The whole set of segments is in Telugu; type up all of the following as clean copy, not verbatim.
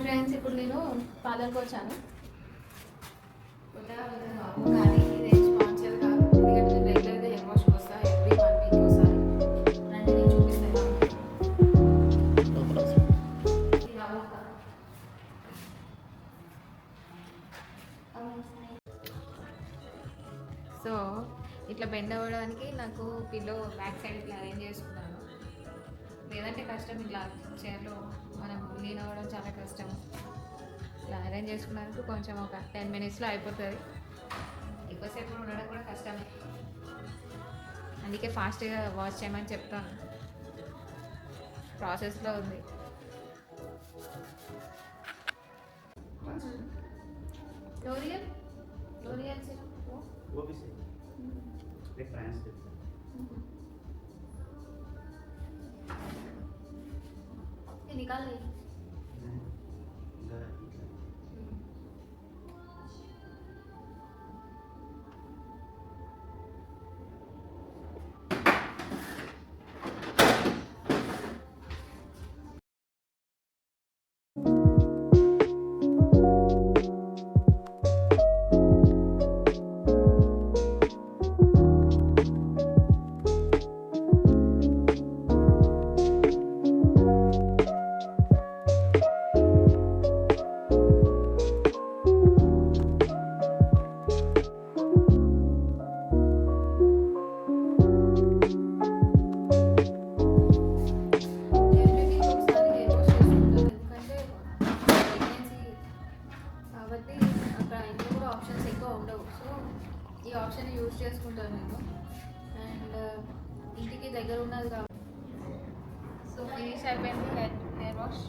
ఫ్రెండ్స్, ఇప్పుడు నేను పార్లర్కి వచ్చాను. కానీ ఇది స్పాన్సర్ కాదు, ఎందుకంటే నేను రెగ్యులర్గా హెయిర్ వాష్కి వస్తాను. ఎవ్రీ 1 వీక్ ఒకసారి రండి, నేను చూపిస్తాను. సో ఇట్లా బెండ్ అవ్వడానికి నాకు పిల్లో బ్యాక్ సైడ్ ఇట్లా అరేంజ్ చేసుకున్నాను. లేదంటే కష్టం, ఇట్లా చైర్లో మనం లీన్ అవ్వడం చాలా కష్టం. ఇట్లా అరేంజ్ చేసుకున్నందుకు కొంచెం ఒక 10 minutesలో అయిపోతుంది. ఎక్కువసేపు ఉండడం కూడా కష్టమే, అందుకే ఫాస్ట్గా వాష్ చేయమని చెప్తాను. ప్రాసెస్లో ఉంది. లోరియల్ लोरियल से वो भी सही है, फ्रांस से ये निकाल ले। కాబట్టి అక్కడ ఇంట్లో కూడా ఆప్షన్స్ ఎక్కువ ఉండవు. సో ఈ ఆప్షన్ యూజ్ చేసుకుంటాను నేను. అండ్ ఇంటికి దగ్గర ఉన్నది కాబట్టి. సో ఫినిష్ అయిపోయింది హెయిర్ వాష్.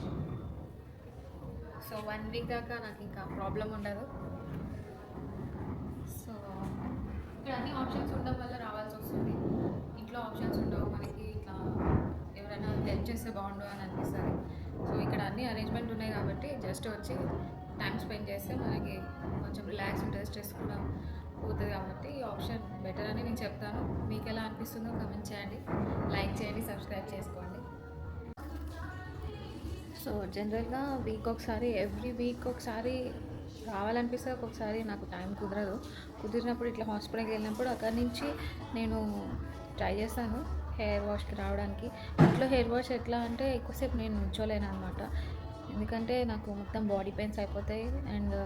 సో 1 వీక్ దాకా నాకు ఇంకా ప్రాబ్లం ఉండదు. సో ఇక్కడ అన్ని ఆప్షన్స్ ఉండడం వల్ల రావాల్సి వస్తుంది. ఇంట్లో ఆప్షన్స్ ఉండవు మనకి. ఇట్లా ఎవరైనా హెల్ప్ చేస్తే బాగుండు అని అనిపిస్తుంది. సో ఇక్కడ అన్ని అరేంజ్మెంట్ ఉన్నాయి కాబట్టి జస్ట్ వచ్చి టైం స్పెండ్ చేస్తే మనకి కొంచెం రిలాక్స్ ఉంటుంది, స్ట్రెస్ కూడా పోతుంది. కాబట్టి ఈ ఆప్షన్ బెటర్ అని నేను చెప్తాను. మీకు ఎలా అనిపిస్తుందో కమెంట్ చేయండి, లైక్ చేయండి, సబ్స్క్రైబ్ చేసుకోండి. సో జనరల్గా ఎవ్రీ వీక్ ఒకసారి రావాలనిపిస్తుంది. ఒక్కొక్కసారి నాకు టైం కుదిరినప్పుడు ఇట్లా హాస్పిటల్కి వెళ్ళినప్పుడు అక్కడి నుంచి నేను ట్రై చేస్తాను హెయిర్ వాష్కి రావడానికి. ఇంట్లో హెయిర్ వాష్ ఎట్లా అంటే ఎక్కువసేపు నేను నుంచోలేను అనమాట, ఎందుకంటే నాకు మొత్తం బాడీ పెయిన్స్ అయిపోతాయి. అండ్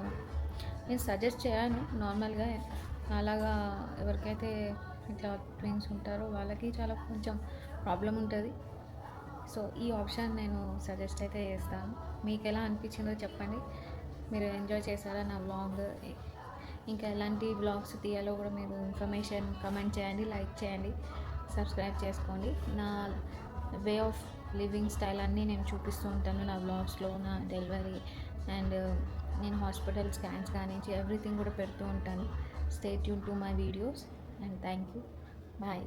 నేను సజెస్ట్ చేయను నార్మల్గా. అలాగా ఎవరికైతే ఇట్లా ట్విన్స్ ఉంటారో వాళ్ళకి చాలా కొంచెం ప్రాబ్లం ఉంటుంది. సో ఈ ఆప్షన్ నేను సజెస్ట్ అయితే చేస్తాను. మీకు ఎలా అనిపించిందో చెప్పండి. మీరు ఎంజాయ్ చేశారా నా వ్లాగ్? ఇంకా ఎలాంటి వ్లాగ్స్ తీయాలో కూడా మీరు ఇన్ఫర్మేషన్ కమెంట్ చేయండి, లైక్ చేయండి, సబ్స్క్రైబ్ చేసుకోండి. నా వే ఆఫ్ లివింగ్ స్టైల్ అన్నీ నేను చూపిస్తూ ఉంటాను నా వ్లాగ్స్లో. నా డెలివరీ అండ్ నేను హాస్పిటల్ స్కాన్స్ కానీ ఎవ్రీథింగ్ కూడా పెడుతూ ఉంటాను. Stay tune to my videos and thank you. Bye.